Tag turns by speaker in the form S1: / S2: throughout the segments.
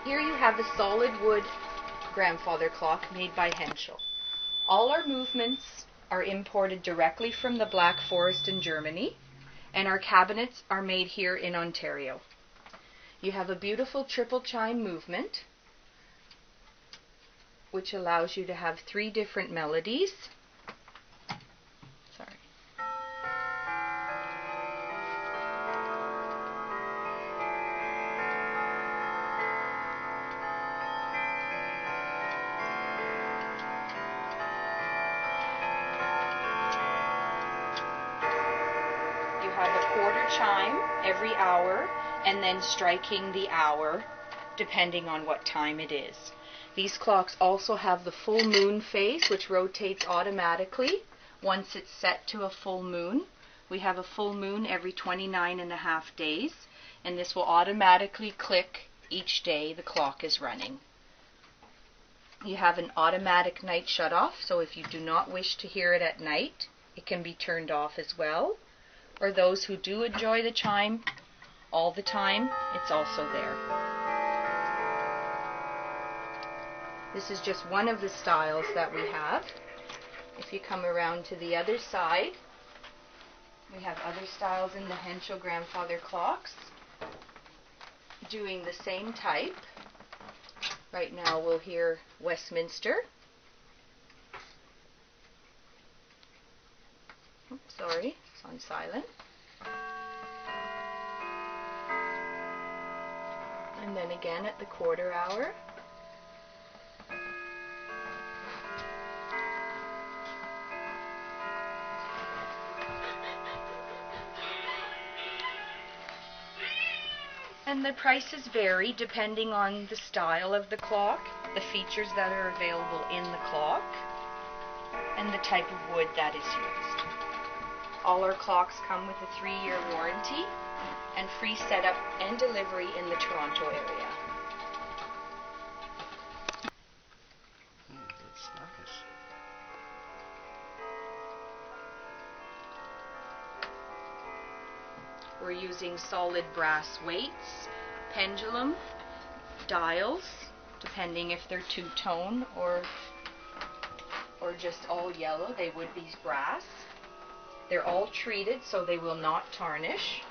S1: Here you have a solid wood grandfather clock made by Hentschel. All our movements are imported directly from the Black Forest in Germany, and our cabinets are made here in Ontario. You have a beautiful triple chime movement, which allows you to have 3 different melodies. Sorry. You have a quarter chime every hour, and then striking the hour depending on what time it is. These clocks also have the full moon phase, which rotates automatically once it's set to a full moon. We have a full moon every 29.5 days, and this will automatically click each day the clock is running. You have an automatic night shut-off, so if you do not wish to hear it at night, it can be turned off as well. Or those who do enjoy the chime all the time, it's also there. This is just one of the styles that we have. If you come around to the other side, we have other styles in the Hentschel grandfather clocks doing the same type. Right now we'll hear Westminster. Oops, sorry, it's on silent. And then again at the quarter hour. And the prices vary depending on the style of the clock, the features that are available in the clock, and the type of wood that is used. All our clocks come with a 3-year warranty and free setup and delivery in the Toronto area.
S2: That's nice.
S1: We're using solid brass weights, pendulum, dials, depending if they're two-tone or just all yellow, they would be brass. They're all treated so they will not tarnish.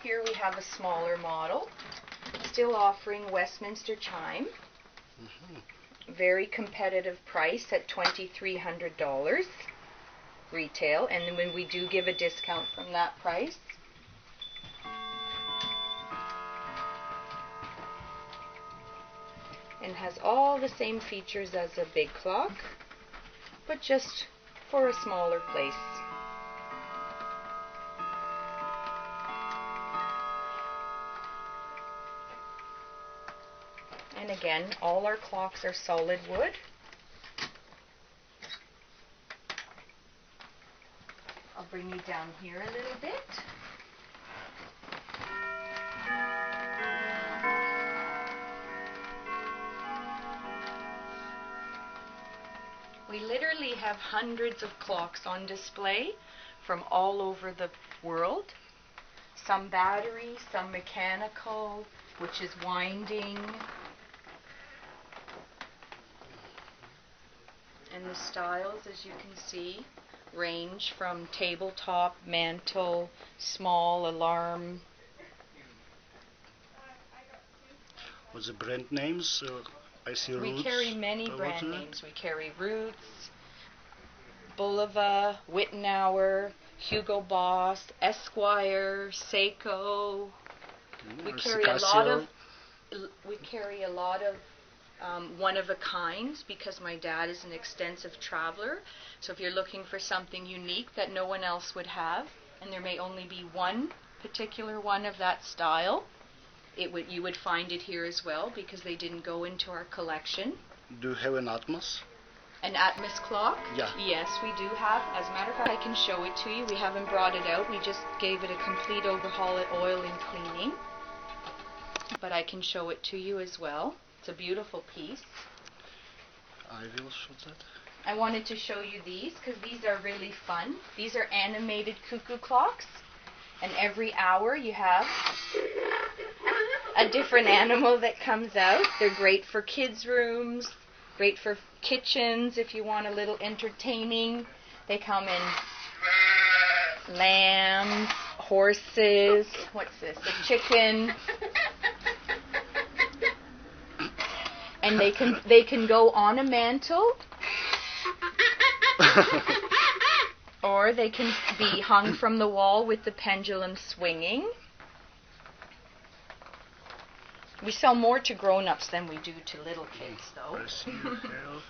S1: Here we have a smaller model, still offering Westminster chime. Very competitive price at $2,300 retail, and when we do give a discount from that price. And has all the same features as a big clock, but just for a smaller place. And again, all our clocks are solid wood. I'll bring you down here a little bit. We literally have hundreds of clocks on display from all over the world. Some battery, some mechanical, which is winding. And the styles, as you can see, range from tabletop, mantle, small, alarm.
S2: What's the brand names? I see Roots.
S1: We carry many brand names. We carry Roots, Bulova, Wittenauer, Hugo Boss, Esquire, Seiko. We carry a lot of one-of-a-kinds because my dad is an extensive traveler. So if you're looking for something unique that no one else would have, and there may only be one particular one of that style, you would find it here as well because they didn't go into our collection.
S2: Do you have an Atmos?
S1: An Atmos clock?
S2: Yeah.
S1: Yes, we do have. As a matter of fact, I can show it to you. We haven't brought it out. We just gave it a complete overhaul at oil and cleaning. But I can show it to you as well. It's a beautiful piece.
S2: I will show that.
S1: I wanted to show you these because these are really fun. These are animated cuckoo clocks. And every hour you have a different animal that comes out. They're great for kids' rooms, great for kitchens if you want a little entertaining. They come in lambs, horses, what's this, a chicken. And they can go on a mantle, or they can be hung from the wall with the pendulum swinging. We sell more to grown-ups than we do to little kids, though.
S2: I see you have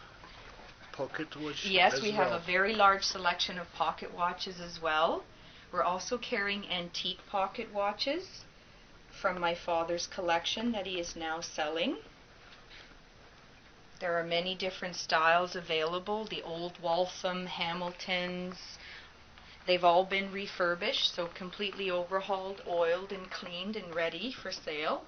S2: pocket watch.
S1: Yes, we have
S2: well.
S1: a very large selection of pocket watches as well. We're also carrying antique pocket watches from my father's collection that he is now selling. There are many different styles available. The old Waltham, Hamiltons, they've all been refurbished, so completely overhauled, oiled and cleaned and ready for sale.